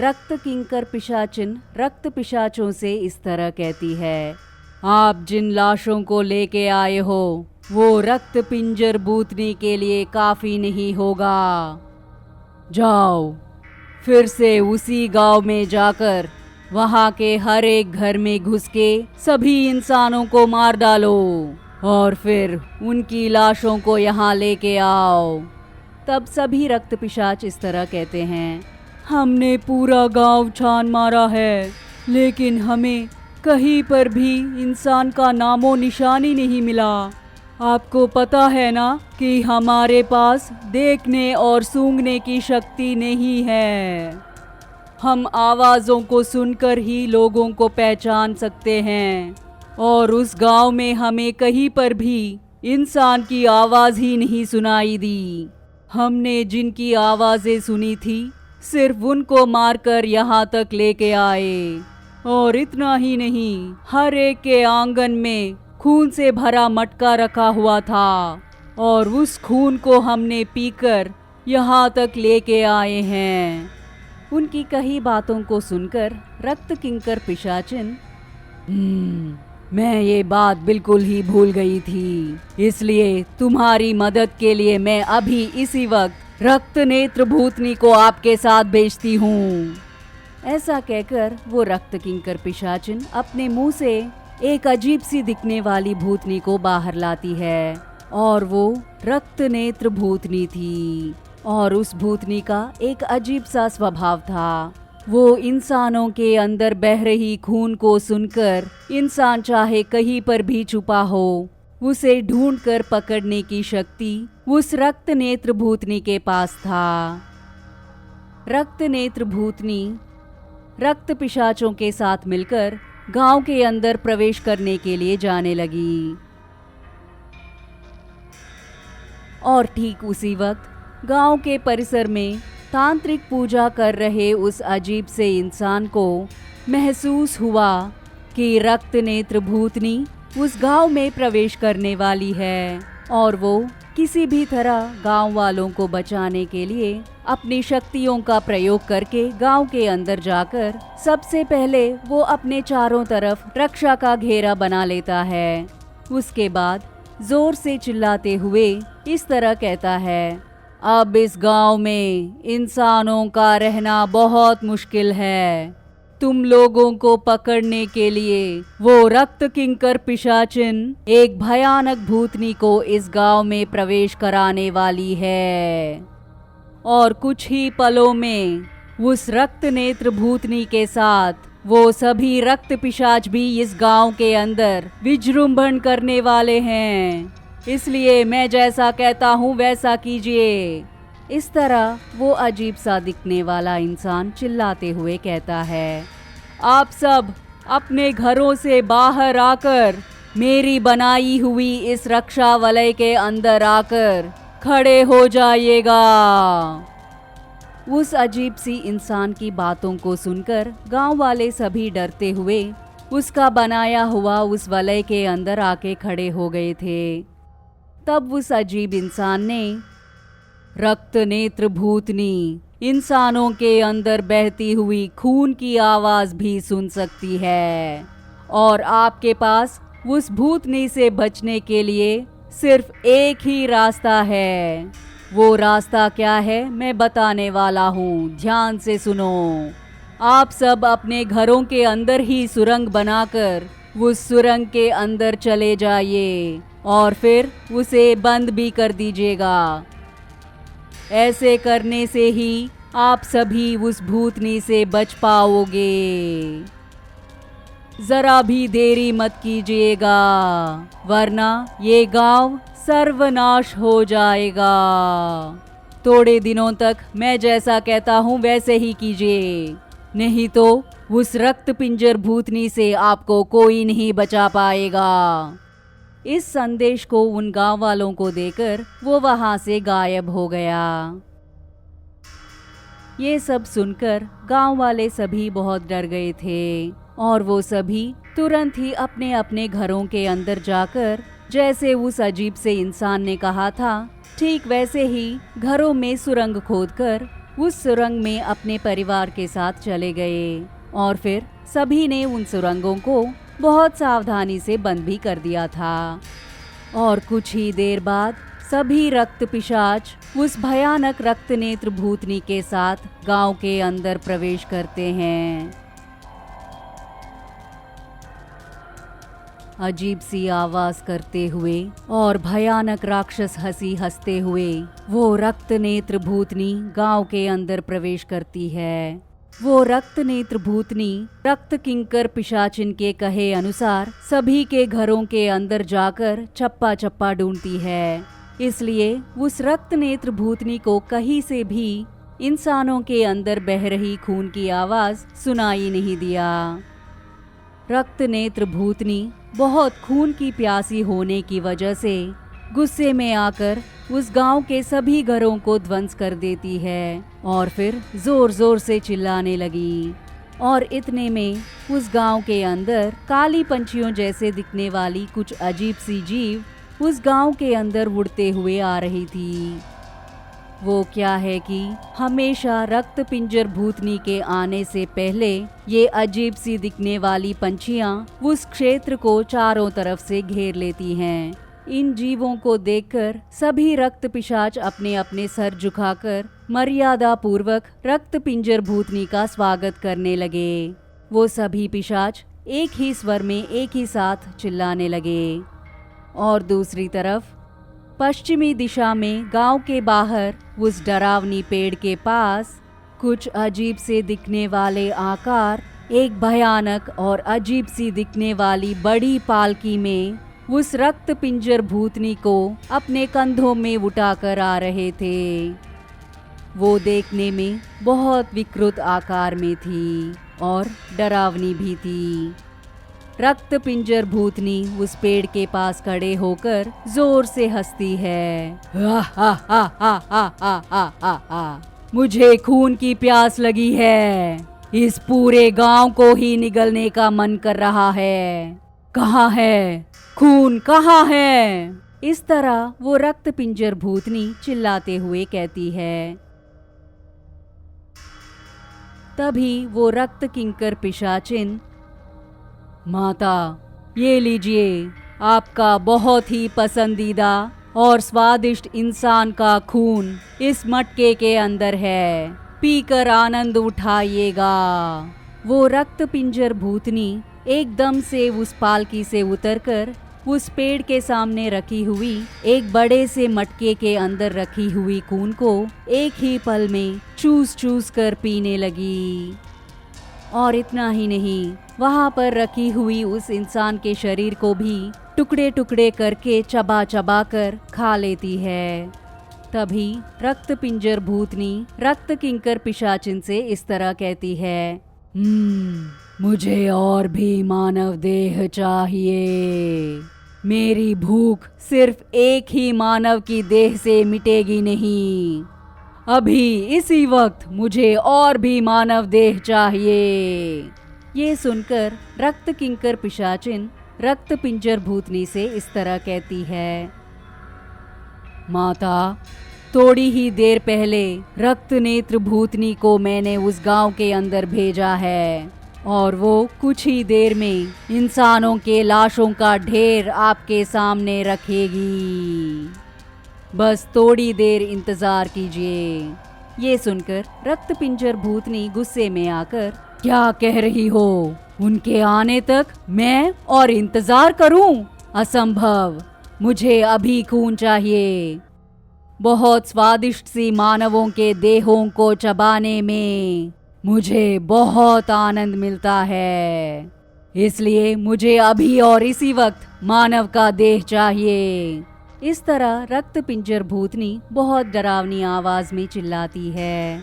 रक्त किंकर पिशाचिन रक्त पिशाचों से इस तरह कहती है, आप जिन लाशों को लेके आए हो वो रक्त पिंजर भूतनी के लिए काफी नहीं होगा। जाओ फिर से उसी गांव में जाकर वहां के हर एक घर में घुस के सभी इंसानों को मार डालो और फिर उनकी लाशों को यहाँ लेके आओ। तब सभी रक्त पिशाच इस तरह कहते हैं, हमने पूरा गांव छान मारा है लेकिन हमें कहीं पर भी इंसान का नामो निशान ही नहीं मिला। आपको पता है ना कि हमारे पास देखने और सूंघने की शक्ति नहीं है। हम आवाज़ों को सुनकर ही लोगों को पहचान सकते हैं और उस गांव में हमें कहीं पर भी इंसान की आवाज़ ही नहीं सुनाई दी। हमने जिनकी आवाज़ें सुनी थी सिर्फ उनको मारकर यहाँ तक लेके आए और इतना ही नहीं, हर एक के आंगन में खून से भरा मटका रखा हुआ था और उस खून को हमने पीकर यहाँ तक लेके आए हैं। उनकी कही बातों को सुनकर रक्त किंकर पिशाचिन, मैं ये बात बिल्कुल ही भूल गई थी, इसलिए तुम्हारी मदद के लिए मैं अभी इसी वक्त रक्त नेत्र भूतनी को आपके साथ भेजती हूँ। ऐसा कहकर वो रक्त किंकर पिशाचिन अपने मुंह से एक अजीब सी दिखने वाली भूतनी को बाहर लाती है और वो रक्त नेत्र भूतनी थी और उस भूतनी का एक अजीब सा स्वभाव था। वो इंसानों के अंदर बह रही खून को सुनकर इंसान चाहे कहीं पर भी छुपा हो उसे ढूंढकर पकड़ने की शक्ति उस रक्त नेत्र भूतनी के पास था। रक्त नेत्र भूतनी रक्त पिशाचों के साथ मिलकर गांव के अंदर प्रवेश करने के लिए जाने लगी और ठीक उसी वक्त गांव के परिसर में तांत्रिक पूजा कर रहे उस अजीब से इंसान को महसूस हुआ कि रक्त नेत्र भूतनी उस गांव में प्रवेश करने वाली है और वो किसी भी तरह गांव वालों को बचाने के लिए अपनी शक्तियों का प्रयोग करके गांव के अंदर जाकर सबसे पहले वो अपने चारों तरफ रक्षा का घेरा बना लेता है। उसके बाद जोर से चिल्लाते हुए इस तरह कहता है, अब इस गांव में इंसानों का रहना बहुत मुश्किल है। तुम लोगों को पकड़ने के लिए वो रक्त किंकर पिशाचिन एक भयानक भूतनी को इस गांव में प्रवेश कराने वाली है और कुछ ही पलों में उस रक्त नेत्र भूतनी के साथ वो सभी रक्त पिशाच भी इस गांव के अंदर विजृंभण करने वाले हैं। इसलिए मैं जैसा कहता हूँ वैसा कीजिए। इस तरह वो अजीब सा दिखने वाला इंसान चिल्लाते हुए कहता है, आप सब अपने घरों से बाहर आकर मेरी बनाई हुई इस रक्षा वलय के अंदर आकर खड़े हो जाइएगा। उस अजीब सी इंसान की बातों को सुनकर गांव वाले सभी डरते हुए उसका बनाया हुआ उस वलय के अंदर आके खड़े हो गए थे। तब उस अजीब इंसान ने, रक्त नेत्र भूतनी इंसानों के अंदर बहती हुई खून की आवाज भी सुन सकती है और आपके पास उस भूतनी से बचने के लिए सिर्फ एक ही रास्ता है। वो रास्ता क्या है मैं बताने वाला हूँ, ध्यान से सुनो। आप सब अपने घरों के अंदर ही सुरंग बनाकर उस सुरंग के अंदर चले जाइए और फिर उसे बंद भी कर दीजिएगा। ऐसे करने से ही आप सभी उस भूतनी से बच पाओगे। जरा भी देरी मत कीजिएगा वरना ये गांव सर्वनाश हो जाएगा। थोड़े दिनों तक मैं जैसा कहता हूँ वैसे ही कीजिए, नहीं तो उस रक्त पिंजर भूतनी से आपको कोई नहीं बचा पाएगा। इस संदेश को उन गांव वालों को देकर वो वहां से गायब हो गया। ये सब सुनकर गांव वाले सभी बहुत डर गए थे और वो सभी तुरंत ही अपने अपने घरों के अंदर जाकर जैसे उस अजीब से इंसान ने कहा था ठीक वैसे ही घरों में सुरंग खोदकर उस सुरंग में अपने परिवार के साथ चले गए और फिर सभी ने उन सुरंगों को बहुत सावधानी से बंद भी कर दिया था। और कुछ ही देर बाद सभी रक्त पिशाच उस भयानक रक्त नेत्र भूतनी के साथ गांव के अंदर प्रवेश करते हैं। अजीब सी आवाज करते हुए और भयानक राक्षस हंसी हंसते हुए वो रक्त नेत्र भूतनी गांव के अंदर प्रवेश करती है। वो रक्त नेत्र भूतनी रक्त किंकर पिशाचिन के कहे अनुसार सभी के घरों के अंदर जाकर चप्पा चप्पा ढूंढती है। इसलिए उस रक्त नेत्र भूतनी को कहीं से भी इंसानों के अंदर बह रही खून की आवाज सुनाई नहीं दिया। रक्त नेत्र भूतनी बहुत खून की प्यासी होने की वजह से गुस्से में आकर उस गांव के सभी घरों को ध्वंस कर देती है और फिर जोर जोर से चिल्लाने लगी। और इतने में उस गांव के अंदर काली पंछियों जैसे दिखने वाली कुछ अजीब सी जीव उस गांव के अंदर उड़ते हुए आ रही थी। वो क्या है कि हमेशा रक्त पिंजर भूतनी के आने से पहले ये अजीब सी दिखने वाली पंछियां उस क्षेत्र को चारों तरफ से घेर लेती हैं। इन जीवों को देखकर सभी रक्त पिशाच अपने अपने सर झुकाकर मर्यादा पूर्वक रक्त पिंजर भूतनी का स्वागत करने लगे। वो सभी पिशाच एक ही स्वर में एक ही साथ चिल्लाने लगे। और दूसरी तरफ पश्चिमी दिशा में गांव के बाहर उस डरावनी पेड़ के पास कुछ अजीब से दिखने वाले आकार एक भयानक और अजीब सी दिखने वाली बड़ी पालकी में उस रक्त पिंजर भूतनी को अपने कंधों में उठाकर आ रहे थे। वो देखने में बहुत विकृत आकार में थी और डरावनी भी थी। रक्त पिंजर भूतनी उस पेड़ के पास खड़े होकर जोर से हंसती है। हा हा हा हा हा हा हा हा हा। मुझे खून की प्यास लगी है। इस पूरे गांव को ही निगलने का मन कर रहा है। कहाँ है खून, कहाँ है? इस तरह वो रक्त पिंजर भूतनी चिल्लाते हुए कहती है। तभी वो रक्त किंकर पिशाचिन, माता ये लीजिए, आपका बहुत ही पसंदीदा और स्वादिष्ट इंसान का खून इस मटके के अंदर है, पीकर आनंद उठाइएगा। वो रक्त पिंजर भूतनी एकदम से उस पालकी से उतरकर उस पेड़ के सामने रखी हुई एक बड़े से मटके के अंदर रखी हुई खून को एक ही पल में चूस चूस कर पीने लगी। और इतना ही नहीं, वहाँ पर रखी हुई उस इंसान के शरीर को भी टुकड़े टुकड़े करके चबा चबा कर खा लेती है। तभी रक्त पिंजर भूतनी रक्त किंकर पिशाचिन से इस तरह कहती है, मुझे और भी मानव देह चाहिए। मेरी भूख सिर्फ एक ही मानव की देह से मिटेगी नहीं। अभी इसी वक्त मुझे और भी मानव देह चाहिए। ये सुनकर रक्त किंकर पिशाचिन रक्त पिंजर भूतनी से इस तरह कहती है, माता थोड़ी ही देर पहले रक्त नेत्र भूतनी को मैंने उस गांव के अंदर भेजा है और वो कुछ ही देर में इंसानों के लाशों का ढेर आपके सामने रखेगी। बस थोड़ी देर इंतजार कीजिए। ये सुनकर रक्त पिंजर भूतनी गुस्से में आकर, क्या कह रही हो? उनके आने तक मैं और इंतजार करूं? असंभव, मुझे अभी खून चाहिए। बहुत स्वादिष्ट सी मानवों के देहों को चबाने में मुझे बहुत आनंद मिलता है, इसलिए मुझे अभी और इसी वक्त मानव का देह चाहिए। इस तरह रक्त पिंजर भूतनी बहुत डरावनी आवाज में चिल्लाती है।